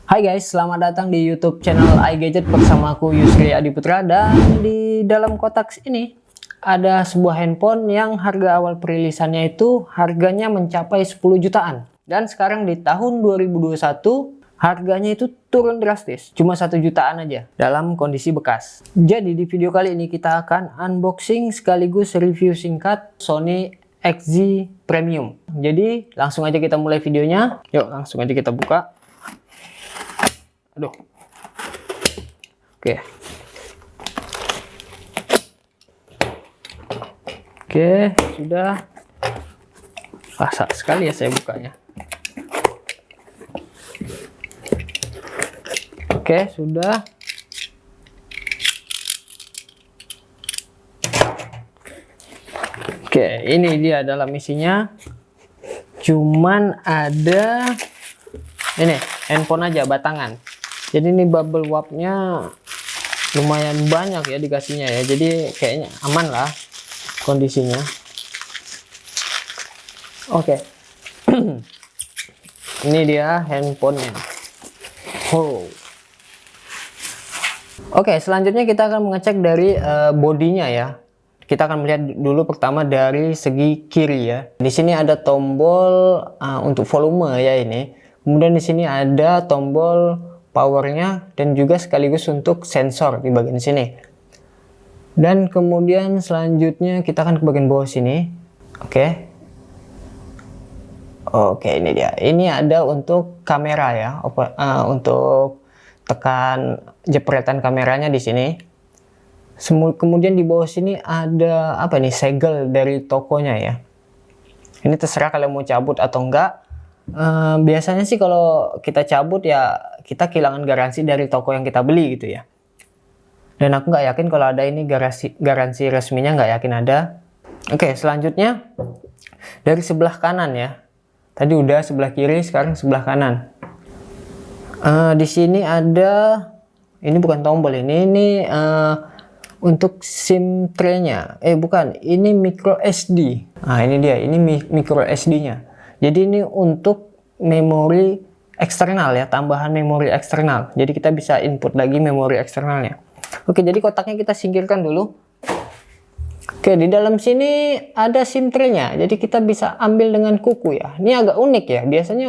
Hai guys, selamat datang di YouTube channel iGadget bersama aku Yusri Adiputra. Dan di dalam kotak ini ada sebuah handphone yang harga awal perilisannya itu harganya mencapai 10 jutaan. Dan sekarang di tahun 2021 harganya itu turun drastis, cuma 1 jutaan aja dalam kondisi bekas. Jadi di video kali ini kita akan unboxing sekaligus review singkat Sony XZ Premium. Jadi langsung aja kita mulai videonya. Yuk langsung aja kita buka. Aduh. Oke, sudah. Basah sekali ya saya bukanya. Oke, sudah. Oke, ini dia dalam isinya. Cuman ada ini handphone aja batangan. Jadi ini bubble wrap-nya lumayan banyak ya dikasihnya ya. Jadi kayaknya aman lah kondisinya. Oke. Ini dia handphonenya. Oh. Oke, selanjutnya kita akan mengecek dari bodinya ya. Kita akan melihat dulu pertama dari segi kiri ya. Di sini ada tombol untuk volume ya ini. Kemudian di sini ada tombol powernya dan juga sekaligus untuk sensor di bagian sini. Dan kemudian selanjutnya kita akan ke bagian bawah sini. Oke, ini dia. Ini ada untuk kamera ya, untuk tekan jepretan kameranya di sini. Kemudian di bawah sini ada apa nih, segel dari tokonya ya. Ini terserah kalian mau cabut atau enggak. Biasanya sih kalau kita cabut ya kita kehilangan garansi dari toko yang kita beli gitu ya. Dan aku nggak yakin kalau ada ini garansi resminya, nggak yakin ada. Oke, selanjutnya dari sebelah kanan ya. Tadi udah sebelah kiri, sekarang sebelah kanan. Di sini ada, ini bukan tombol ini untuk SIM tray-nya. Bukan, ini micro SD. Nah ini dia, ini micro SD-nya. Jadi ini untuk memori eksternal ya, tambahan memori eksternal. Jadi kita bisa input lagi memori eksternalnya. Oke, jadi kotaknya kita singkirkan dulu. Oke, di dalam sini ada SIM tray-nya. Jadi kita bisa ambil dengan kuku ya. Ini agak unik ya. Biasanya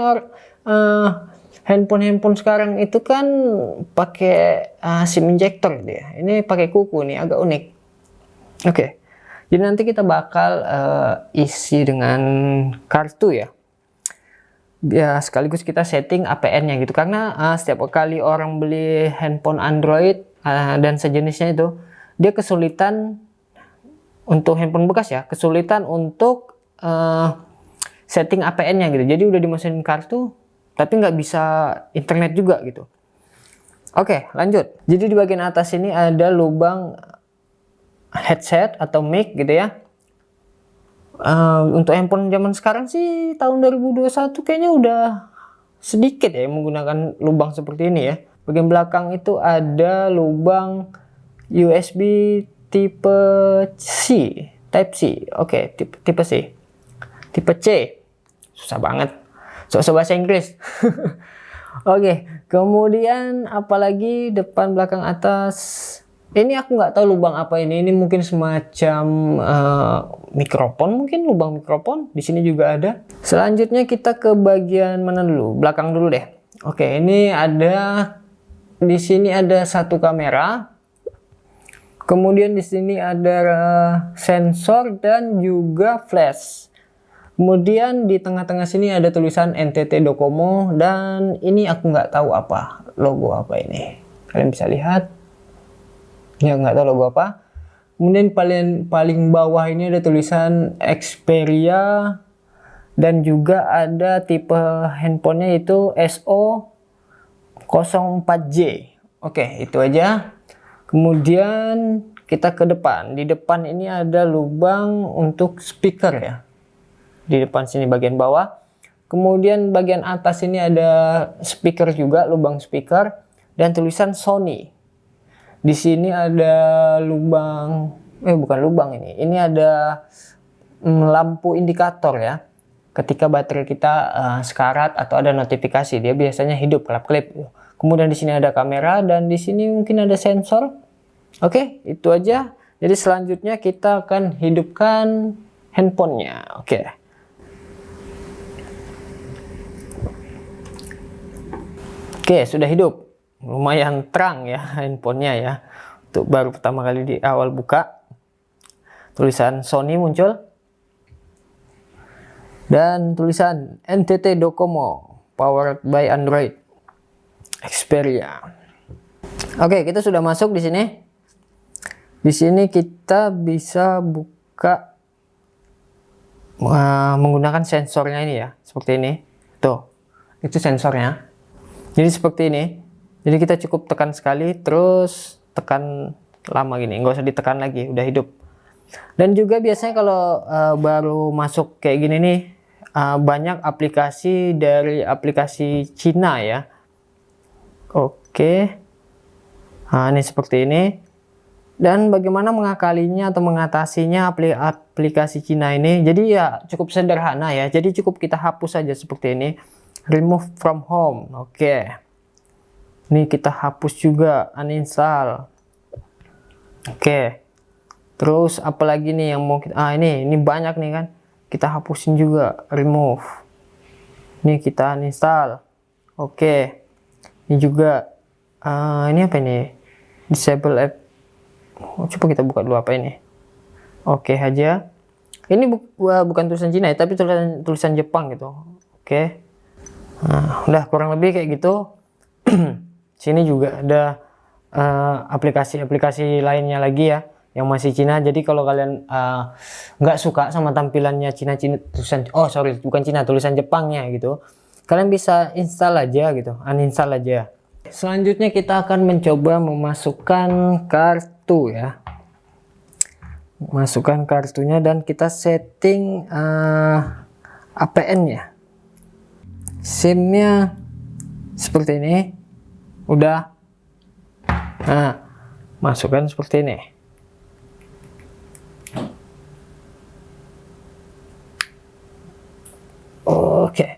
handphone sekarang itu kan pakai SIM injector gitu ya. Ini pakai kuku nih, agak unik. Oke. Jadi nanti kita bakal isi dengan kartu ya. Ya sekaligus kita setting APN-nya gitu, karena setiap kali orang beli handphone Android dan sejenisnya itu dia kesulitan untuk handphone bekas ya, kesulitan untuk setting APN-nya gitu. Jadi udah dimasukin kartu tapi nggak bisa internet juga gitu. Oke, lanjut. Jadi di bagian atas ini ada lubang headset atau mic gitu ya. Untuk handphone zaman sekarang sih tahun 2021 kayaknya udah sedikit ya menggunakan lubang seperti ini ya. Bagian belakang itu ada lubang USB tipe C, Type C. Oke, tipe C. Tipe C. Susah banget. Sok-sok bahasa Inggris. Oke, kemudian apalagi depan, belakang, atas. Ini aku nggak tahu lubang apa ini. Ini mungkin semacam mikrofon, mungkin lubang mikrofon. Di sini juga ada. Selanjutnya kita ke bagian mana dulu? Belakang dulu deh. Oke, ini ada, di sini ada satu kamera. Kemudian di sini ada sensor dan juga flash. Kemudian di tengah-tengah sini ada tulisan NTT Docomo, dan ini aku nggak tahu apa, logo apa ini. Kalian bisa lihat. Ya nggak tahu logo apa. Kemudian paling bawah ini ada tulisan Xperia, dan juga ada tipe handphonenya itu SO04J. Oke, itu aja. Kemudian kita ke depan. Di depan ini ada lubang untuk speaker ya. Di depan sini bagian bawah. Kemudian bagian atas ini ada speaker juga, lubang speaker dan tulisan Sony. Di sini ada lubang, bukan lubang ini. Ini ada lampu indikator ya. ketika baterai kita sekarat atau ada notifikasi, dia biasanya hidup kelap-kelip. Kemudian di sini ada kamera dan di sini mungkin ada sensor. Oke, itu aja. Jadi selanjutnya kita akan hidupkan handphonenya. Oke, sudah hidup. Lumayan terang ya handphonenya ya. Untuk baru pertama kali di awal buka, tulisan Sony muncul dan tulisan NTT Docomo powered by Android Xperia. Oke, kita sudah masuk di sini. Di sini kita bisa buka menggunakan sensornya ini ya, seperti ini. Tuh, itu sensornya. Jadi seperti ini. Jadi kita cukup tekan sekali, terus tekan lama gini, nggak usah ditekan lagi, udah hidup. Dan juga biasanya kalau baru masuk kayak gini nih, banyak aplikasi dari aplikasi Cina ya. Oke, nah ini seperti ini. Dan bagaimana mengakalinya atau mengatasinya aplikasi Cina ini? Jadi ya cukup sederhana ya. Jadi cukup kita hapus saja seperti ini. Remove from home. Oke. Ini kita hapus juga, uninstall. Oke. Terus apalagi nih yang mau kita, ini banyak nih kan. Kita hapusin juga, remove. Ini kita uninstall. Oke. Ini juga ini apa ini? Disable app. Coba kita buka dulu apa ini. Oke aja. Ini bukan tulisan Cina ya, tapi tulisan Jepang gitu. Oke. Nah, udah kurang lebih kayak gitu. Sini juga ada aplikasi-aplikasi lainnya lagi ya yang masih Cina. Jadi kalau kalian nggak suka sama tampilannya Cina tulisan, bukan Cina, tulisan Jepangnya gitu, kalian bisa install aja gitu, uninstall aja. Selanjutnya kita akan mencoba memasukkan kartu ya. Masukkan kartunya dan kita setting APN-nya. SIM-nya seperti ini. Udah. Nah, masukkan seperti ini. Oke.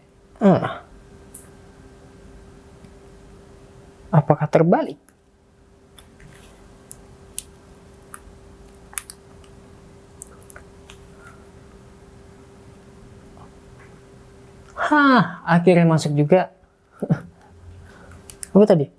Apakah terbalik? Akhirnya masuk juga. Apa tadi?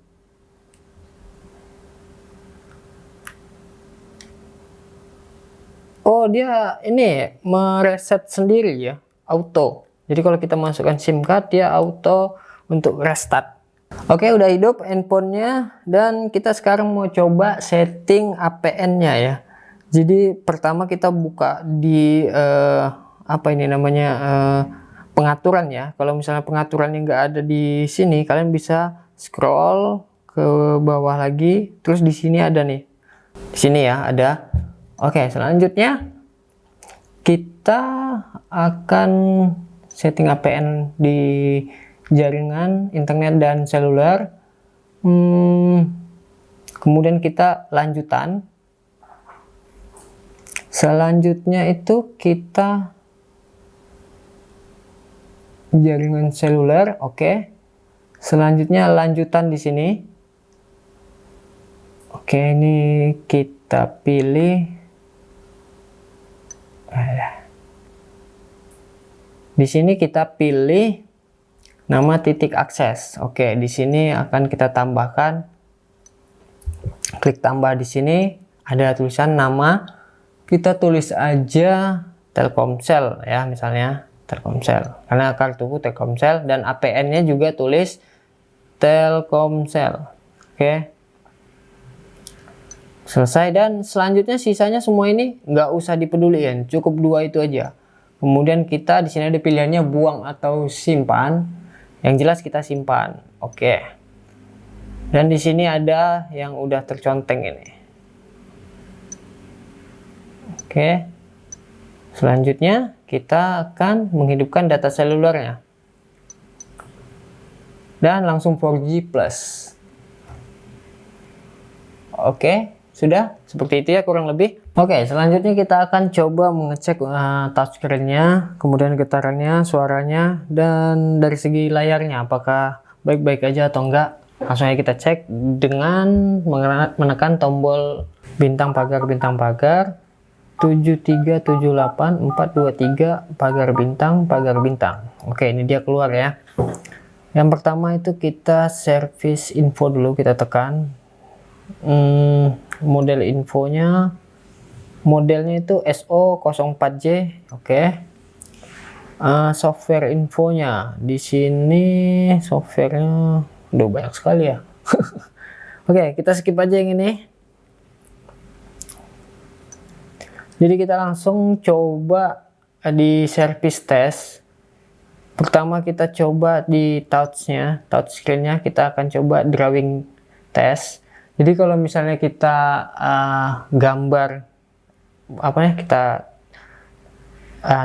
Oh, dia ini mereset sendiri ya, auto. Jadi kalau kita masukkan SIM card, dia auto untuk restart. Oke, udah hidup handphonenya dan kita sekarang mau coba setting APN-nya ya. Jadi pertama kita buka di apa ini namanya pengaturan ya. Kalau misalnya pengaturannya nggak ada di sini, kalian bisa scroll ke bawah lagi. Terus di sini ada nih. Di sini ya ada. Oke, selanjutnya kita akan setting APN di jaringan internet dan seluler. Kemudian kita lanjutan. Selanjutnya itu kita jaringan seluler, oke. Selanjutnya lanjutan di sini. Oke, ini kita pilih. Di sini kita pilih nama titik akses. Oke, di sini akan kita tambahkan. Klik tambah di sini ada tulisan nama. Kita tulis aja Telkomsel ya, misalnya Telkomsel. Karena kartuku Telkomsel dan APN-nya juga tulis Telkomsel. Oke. Selesai dan selanjutnya sisanya semua ini nggak usah dipeduliin, cukup dua itu aja. Kemudian kita di sini ada pilihannya buang atau simpan. Yang jelas kita simpan. Oke. Dan di sini ada yang udah terconteng ini. Oke. Selanjutnya kita akan menghidupkan data selulernya. Dan langsung 4G plus. Oke. Sudah seperti itu ya kurang lebih. Oke, selanjutnya kita akan coba mengecek touchscreen-nya, kemudian getarannya, suaranya, dan dari segi layarnya apakah baik-baik aja atau enggak. Langsung aja kita cek dengan menekan tombol bintang pagar 7378423 pagar bintang. Oke, ini dia keluar ya. Yang pertama itu kita service info dulu, kita tekan model infonya, modelnya itu SO04J. Oke. Software infonya di sini, softwarenya udah banyak sekali ya. Oke, kita skip aja yang ini. Jadi kita langsung coba di service test. Pertama kita coba di touch screen-nya kita akan coba drawing test. Jadi kalau misalnya kita gambar kita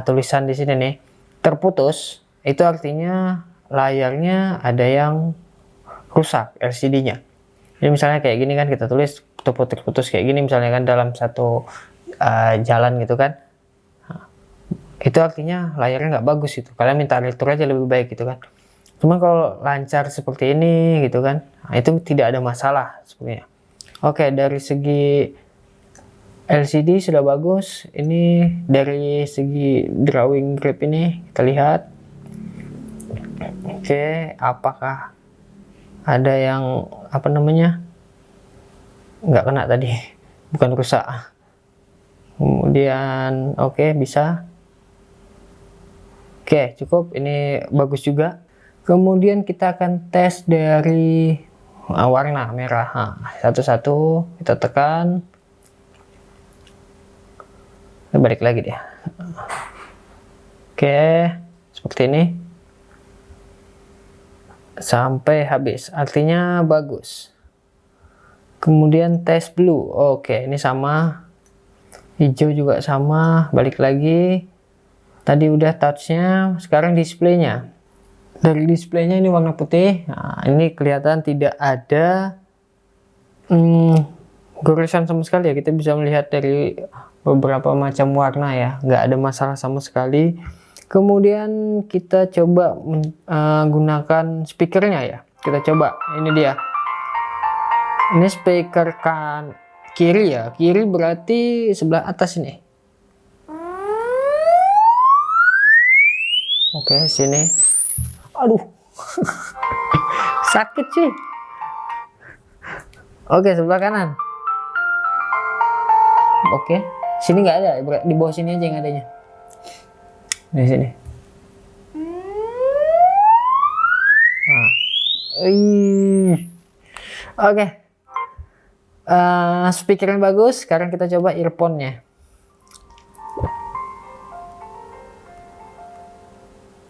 tulisan di sini nih terputus, itu artinya layarnya ada yang rusak, LCD-nya. Jadi misalnya kayak gini kan, kita tulis terputus kayak gini misalnya kan dalam satu jalan gitu kan, itu artinya layarnya nggak bagus itu. Kalian minta retur aja lebih baik gitu kan. Cuma kalau lancar seperti ini gitu kan, itu tidak ada masalah sebenarnya. Oke, dari segi LCD sudah bagus. Ini dari segi drawing grip ini kita lihat. Oke, apakah ada yang nggak kena tadi, bukan rusak. Kemudian oke, bisa. Oke, cukup, ini bagus juga. Kemudian kita akan tes dari warna merah. Satu-satu kita tekan. Kita balik lagi dia. Oke, seperti ini. Sampai habis, artinya bagus. Kemudian tes blue. Oke, ini sama. Hijau juga sama, balik lagi. Tadi udah touchnya, sekarang displaynya. Dari displaynya ini warna putih. Nah, ini kelihatan tidak ada goresan sama sekali ya. Kita bisa melihat dari beberapa macam warna ya, nggak ada masalah sama sekali. Kemudian kita coba menggunakan speakernya ya. Kita coba, ini dia. Ini speaker kan kiri ya, kiri berarti sebelah atas ini. Oke, sini. Aduh. Sakit sih. Oke, sebelah kanan. Oke, sini nggak ada, di bawah sini aja yang adanya. Di sini. Nah. Oke. Speakernya bagus. Sekarang kita coba earphone-nya.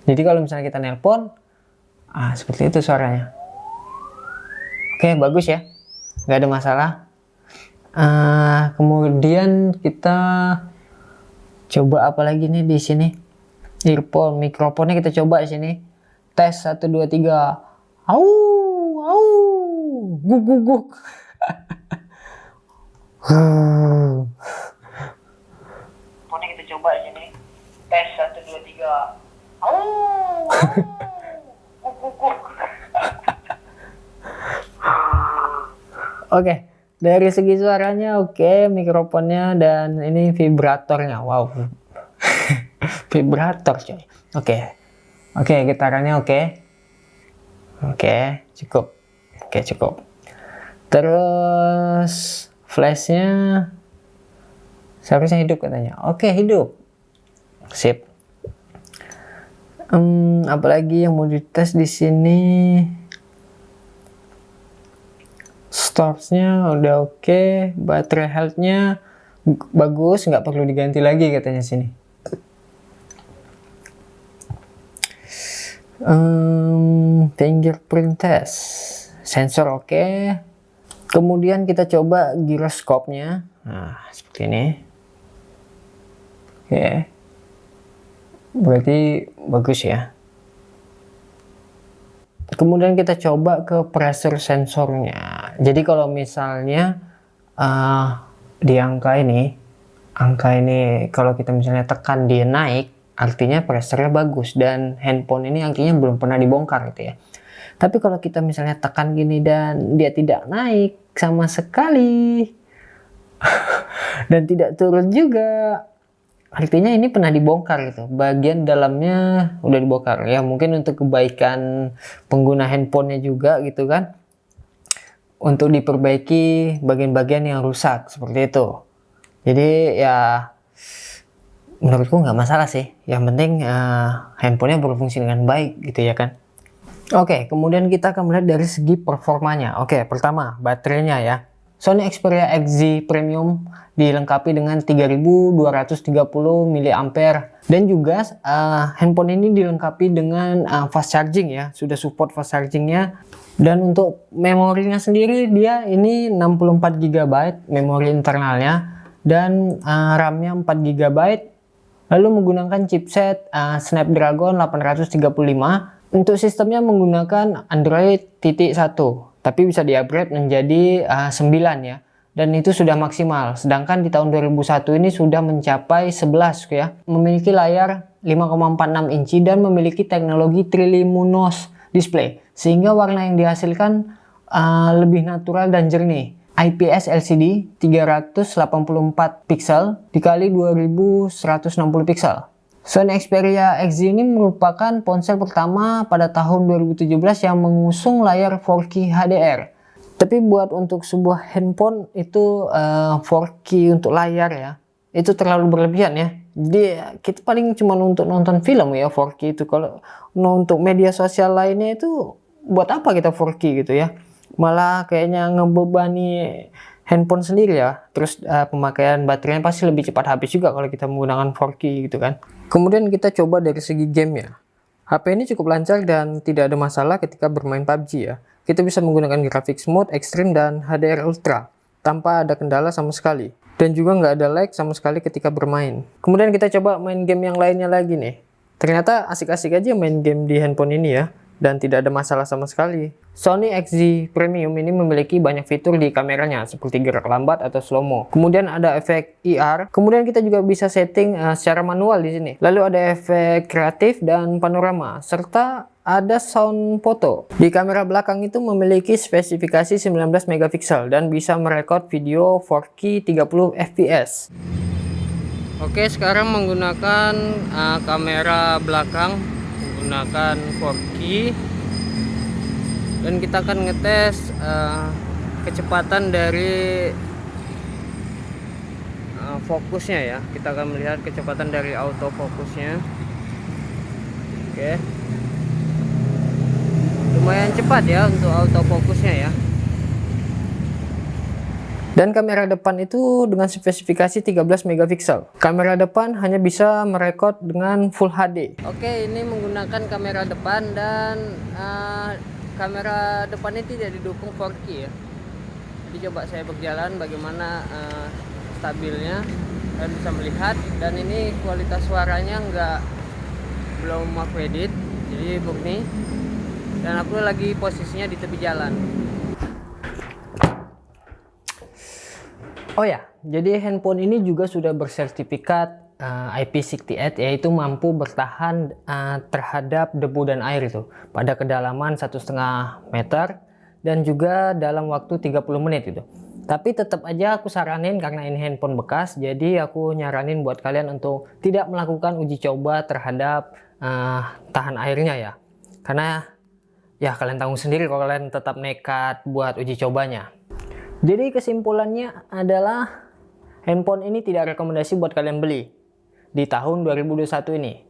Jadi kalau misalnya kita nelpon, seperti itu suaranya. Oke, bagus ya, nggak ada masalah. Kemudian kita coba apa lagi nih di sini? Earphone, mikrofonnya kita coba di sini. Tes 1 2 3. Au, au, guk guk guk. Mikrofonnya kita coba di sini. Tes 1 2 3. Au, au, guk guk guk. Oke, dari segi suaranya oke, mikrofonnya dan ini vibratornya, wow. Vibrator coy. Oke, getarannya oke, cukup. Terus flashnya seharusnya hidup katanya. Oke, hidup, sip. Apalagi yang mau dites di sini? Storage-nya udah oke, baterai health-nya bagus, nggak perlu diganti lagi katanya sini. Fingerprint test, sensor oke. Kemudian kita coba giroskopnya. Nah, seperti ini. Oke. Berarti bagus ya. Kemudian kita coba ke pressure sensornya. Jadi kalau misalnya di angka ini kalau kita misalnya tekan dia naik, artinya pressure-nya bagus dan handphone ini artinya belum pernah dibongkar gitu ya. Tapi kalau kita misalnya tekan gini dan dia tidak naik sama sekali dan tidak turun juga, artinya ini pernah dibongkar gitu. Bagian dalamnya udah dibongkar ya, mungkin untuk kebaikan pengguna handphonenya juga gitu kan, untuk diperbaiki bagian-bagian yang rusak seperti itu. Jadi ya menurutku nggak masalah sih, yang penting handphonenya berfungsi dengan baik gitu ya kan. Oke, kemudian kita akan melihat dari segi performanya. Oke, pertama baterainya ya. Sony Xperia XZ Premium dilengkapi dengan 3230 mAh dan juga handphone ini dilengkapi dengan fast charging ya, sudah support fast chargingnya. Dan untuk memorinya sendiri dia ini 64 GB memori internalnya dan RAM-nya 4 GB, lalu menggunakan chipset Snapdragon 835. Untuk sistemnya menggunakan Android 1, tapi bisa di-upgrade menjadi 9 ya. Dan itu sudah maksimal. Sedangkan di tahun 2001 ini sudah mencapai 11 ya. Memiliki layar 5,46 inci dan memiliki teknologi Triluminos display. Sehingga warna yang dihasilkan lebih natural dan jernih. IPS LCD 384 pixel dikali 2160 pixel. Sony Xperia XZ ini merupakan ponsel pertama pada tahun 2017 yang mengusung layar 4K HDR. Tapi buat untuk sebuah handphone itu 4K untuk layar ya, itu terlalu berlebihan ya. Jadi kita paling cuma untuk nonton film ya 4K itu. Kalau untuk media sosial lainnya itu buat apa kita 4K gitu ya. Malah kayaknya ngebebani handphone sendiri ya. Terus pemakaian baterainya pasti lebih cepat habis juga kalau kita menggunakan 4K gitu kan. Kemudian kita coba dari segi game ya. HP ini cukup lancar dan tidak ada masalah ketika bermain PUBG ya. Kita bisa menggunakan grafik smooth, ekstrim, dan HDR Ultra tanpa ada kendala sama sekali. Dan juga nggak ada lag sama sekali ketika bermain. Kemudian kita coba main game yang lainnya lagi nih. Ternyata asik-asik aja main game di handphone ini ya. Dan tidak ada masalah sama sekali. Sony XZ Premium ini memiliki banyak fitur di kameranya seperti gerak lambat atau slow-mo. Kemudian ada efek IR. Kemudian kita juga bisa setting secara manual di sini. Lalu ada efek kreatif dan panorama serta ada sound foto. Di kamera belakang itu memiliki spesifikasi 19 megapiksel dan bisa merekod video 4K 30 fps. Oke, sekarang menggunakan kamera belakang menggunakan 4K dan kita akan ngetes kecepatan dari fokusnya ya. Kita akan melihat kecepatan dari autofokusnya. Oke, lumayan cepat ya untuk autofokusnya ya. Dan kamera depan itu dengan spesifikasi 13 megapiksel. Kamera depan hanya bisa merekod dengan Full HD. Oke, ini menggunakan kamera depan dan kamera depan ini tidak didukung 4K ya. Jadi coba saya berjalan bagaimana stabilnya dan bisa melihat. Dan ini kualitas suaranya belum aku edit, jadi begini. Dan aku lagi posisinya di tepi jalan. Oh ya, jadi handphone ini juga sudah bersertifikat IP68, yaitu mampu bertahan terhadap debu dan air itu pada kedalaman 1,5 meter dan juga dalam waktu 30 menit itu. Tapi tetap aja aku saranin, karena ini handphone bekas, jadi aku nyaranin buat kalian untuk tidak melakukan uji coba terhadap tahan airnya ya. Karena ya kalian tanggung sendiri kalau kalian tetap nekat buat uji cobanya. Jadi kesimpulannya adalah handphone ini tidak rekomendasi buat kalian beli di tahun 2021 ini.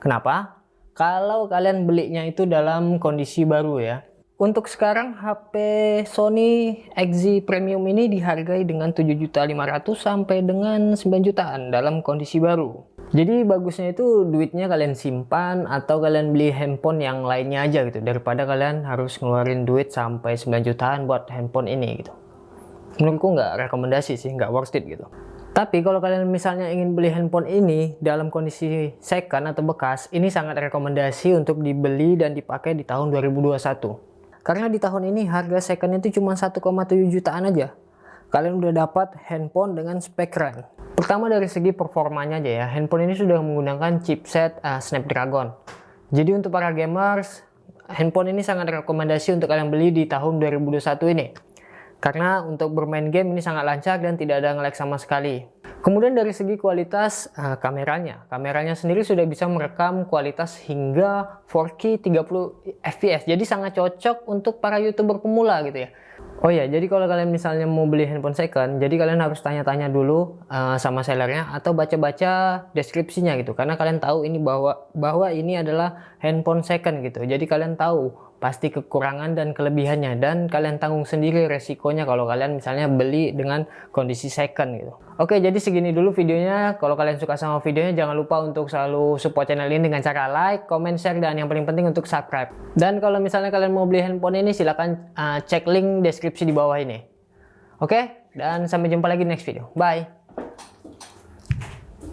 Kenapa? Kalau kalian belinya itu dalam kondisi baru ya. Untuk sekarang HP Sony XZ Premium ini dihargai dengan 7.500.000 sampai dengan 9 jutaan dalam kondisi baru. Jadi bagusnya itu duitnya kalian simpan atau kalian beli handphone yang lainnya aja gitu, daripada kalian harus ngeluarin duit sampai 9 jutaan buat handphone ini gitu. Menurutku nggak rekomendasi sih, nggak worth it gitu. Tapi kalau kalian misalnya ingin beli handphone ini dalam kondisi second atau bekas, ini sangat rekomendasi untuk dibeli dan dipakai di tahun 2021. Karena di tahun ini harga second itu cuma 1,7 jutaan aja. Kalian udah dapat handphone dengan spek keren. Pertama dari segi performanya aja ya, handphone ini sudah menggunakan chipset Snapdragon. Jadi untuk para gamers, handphone ini sangat rekomendasi untuk kalian beli di tahun 2021 ini. Karena untuk bermain game ini sangat lancar dan tidak ada nge-lag sama sekali. Kemudian dari segi kualitas kameranya sendiri sudah bisa merekam kualitas hingga 4K 30 fps. Jadi sangat cocok untuk para YouTuber pemula gitu ya. Oh ya, jadi kalau kalian misalnya mau beli handphone second, jadi kalian harus tanya-tanya dulu sama sellernya atau baca-baca deskripsinya gitu. Karena kalian tahu ini bahwa ini adalah handphone second gitu. Jadi kalian tahu pasti kekurangan dan kelebihannya, dan kalian tanggung sendiri resikonya kalau kalian misalnya beli dengan kondisi second gitu. Oke, jadi segini dulu videonya. Kalau kalian suka sama videonya, jangan lupa untuk selalu support channel ini dengan cara like, comment, share, dan yang paling penting untuk subscribe. Dan kalau misalnya kalian mau beli handphone ini, silahkan cek link deskripsi di bawah ini. Oke, dan sampai jumpa lagi next video. Bye!